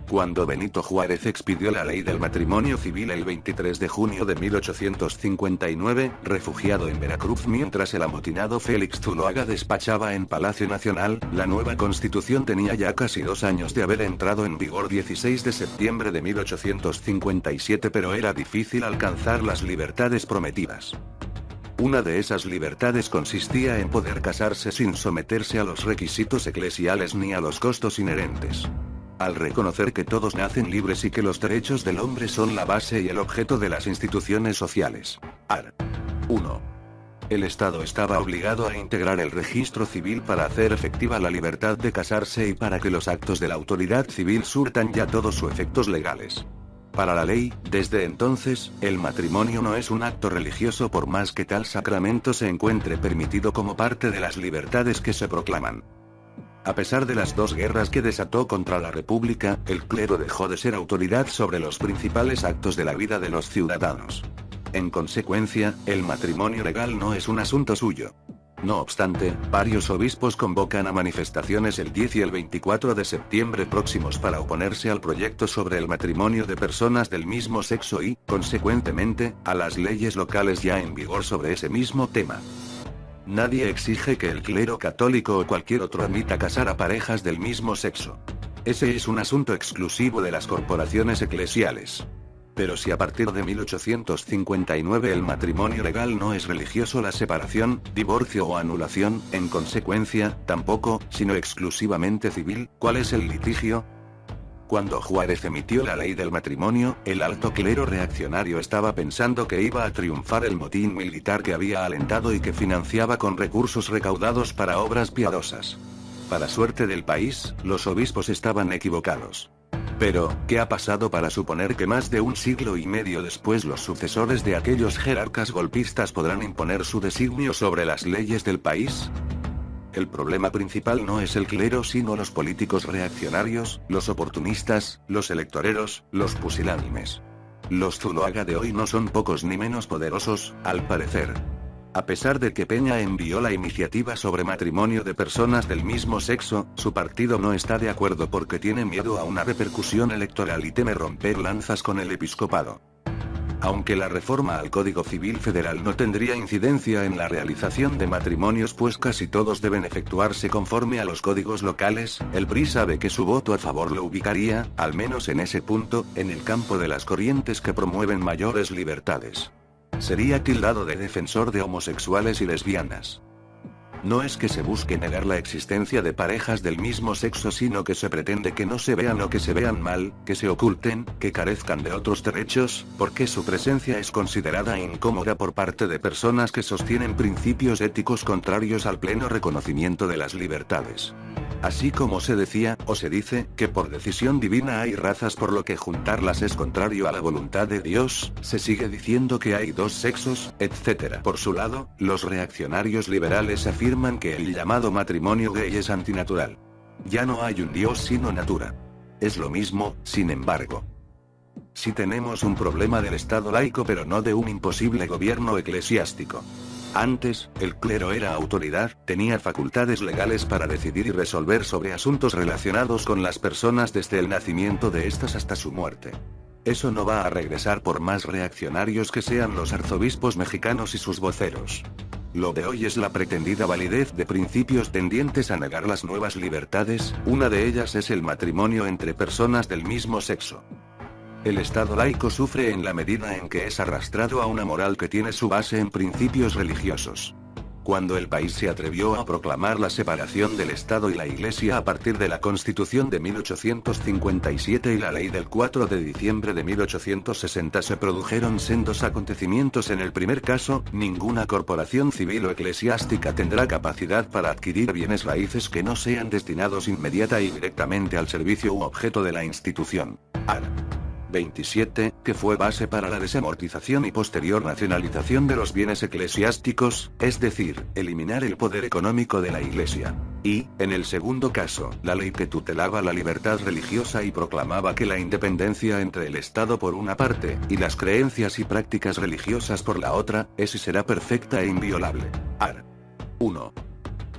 Cuando Benito Juárez expidió la ley del matrimonio civil el 23 de junio de 1859, refugiado en Veracruz mientras el amotinado Félix Zuloaga despachaba en Palacio Nacional, la nueva Constitución tenía ya casi 2 años de haber entrado en vigor 16 de septiembre de 1857, pero era difícil alcanzar las libertades prometidas. Una de esas libertades consistía en poder casarse sin someterse a los requisitos eclesiales ni a los costos inherentes. Al reconocer que todos nacen libres y que los derechos del hombre son la base y el objeto de las instituciones sociales. Art. 1. El Estado estaba obligado a integrar el registro civil para hacer efectiva la libertad de casarse y para que los actos de la autoridad civil surtan ya todos sus efectos legales. Para la ley, desde entonces, el matrimonio no es un acto religioso por más que tal sacramento se encuentre permitido como parte de las libertades que se proclaman. A pesar de las 2 guerras que desató contra la República, el clero dejó de ser autoridad sobre los principales actos de la vida de los ciudadanos. En consecuencia, el matrimonio legal no es un asunto suyo. No obstante, varios obispos convocan a manifestaciones el 10 y el 24 de septiembre próximos para oponerse al proyecto sobre el matrimonio de personas del mismo sexo y, consecuentemente, a las leyes locales ya en vigor sobre ese mismo tema. Nadie exige que el clero católico o cualquier otro admita casar a parejas del mismo sexo. Ese es un asunto exclusivo de las corporaciones eclesiales. Pero si a partir de 1859 el matrimonio legal no es religioso, la separación, divorcio o anulación, en consecuencia, tampoco, sino exclusivamente civil, ¿cuál es el litigio? Cuando Juárez emitió la ley del matrimonio, el alto clero reaccionario estaba pensando que iba a triunfar el motín militar que había alentado y que financiaba con recursos recaudados para obras piadosas. Para suerte del país, los obispos estaban equivocados. Pero, ¿qué ha pasado para suponer que más de 1 siglo y medio después los sucesores de aquellos jerarcas golpistas podrán imponer su designio sobre las leyes del país? El problema principal no es el clero sino los políticos reaccionarios, los oportunistas, los electoreros, los pusilánimes. Los Zuloaga de hoy no son pocos ni menos poderosos, al parecer. A pesar de que Peña envió la iniciativa sobre matrimonio de personas del mismo sexo, su partido no está de acuerdo porque tiene miedo a una repercusión electoral y teme romper lanzas con el episcopado. Aunque la reforma al Código Civil Federal no tendría incidencia en la realización de matrimonios pues casi todos deben efectuarse conforme a los códigos locales, el PRI sabe que su voto a favor lo ubicaría, al menos en ese punto, en el campo de las corrientes que promueven mayores libertades. Sería tildado de defensor de homosexuales y lesbianas. No es que se busque negar la existencia de parejas del mismo sexo, sino que se pretende que no se vean o que se vean mal, que se oculten, que carezcan de otros derechos, porque su presencia es considerada incómoda por parte de personas que sostienen principios éticos contrarios al pleno reconocimiento de las libertades. Así como se decía, o se dice, que por decisión divina hay razas por lo que juntarlas es contrario a la voluntad de Dios, se sigue diciendo que hay 2 sexos, etc. Por su lado, los reaccionarios liberales afirman que el llamado matrimonio gay es antinatural. Ya no hay un Dios sino natura. Es lo mismo, sin embargo. Sí tenemos un problema del Estado laico pero no de un imposible gobierno eclesiástico. Antes, el clero era autoridad, tenía facultades legales para decidir y resolver sobre asuntos relacionados con las personas desde el nacimiento de estas hasta su muerte. Eso no va a regresar por más reaccionarios que sean los arzobispos mexicanos y sus voceros. Lo de hoy es la pretendida validez de principios tendientes a negar las nuevas libertades, una de ellas es el matrimonio entre personas del mismo sexo. El Estado laico sufre en la medida en que es arrastrado a una moral que tiene su base en principios religiosos. Cuando el país se atrevió a proclamar la separación del Estado y la Iglesia a partir de la Constitución de 1857 y la Ley del 4 de diciembre de 1860 se produjeron sendos acontecimientos. En el primer caso, ninguna corporación civil o eclesiástica tendrá capacidad para adquirir bienes raíces que no sean destinados inmediata y directamente al servicio u objeto de la institución. Art. 27, que fue base para la desamortización y posterior nacionalización de los bienes eclesiásticos, es decir, eliminar el poder económico de la Iglesia. Y, en el segundo caso, la ley que tutelaba la libertad religiosa y proclamaba que la independencia entre el Estado por una parte, y las creencias y prácticas religiosas por la otra, es y será perfecta e inviolable. Art. 1.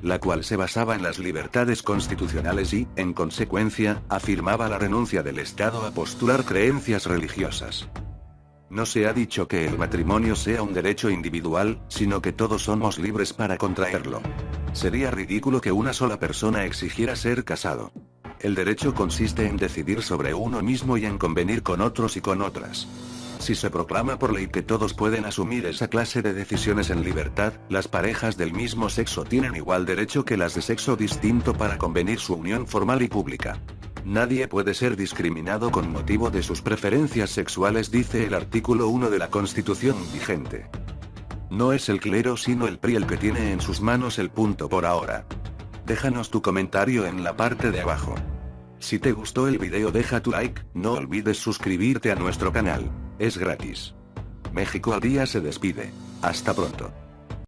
la cual se basaba en las libertades constitucionales y, en consecuencia, afirmaba la renuncia del Estado a postular creencias religiosas. No se ha dicho que el matrimonio sea un derecho individual, sino que todos somos libres para contraerlo. Sería ridículo que una sola persona exigiera ser casado. El derecho consiste en decidir sobre uno mismo y en convenir con otros y con otras. Si se proclama por ley que todos pueden asumir esa clase de decisiones en libertad, las parejas del mismo sexo tienen igual derecho que las de sexo distinto para convenir su unión formal y pública. Nadie puede ser discriminado con motivo de sus preferencias sexuales, dice el artículo 1 de la Constitución vigente. No es el clero sino el PRI el que tiene en sus manos el punto por ahora. Déjanos tu comentario en la parte de abajo. Si te gustó el video deja tu like, no olvides suscribirte a nuestro canal. Es gratis. México al día se despide. Hasta pronto.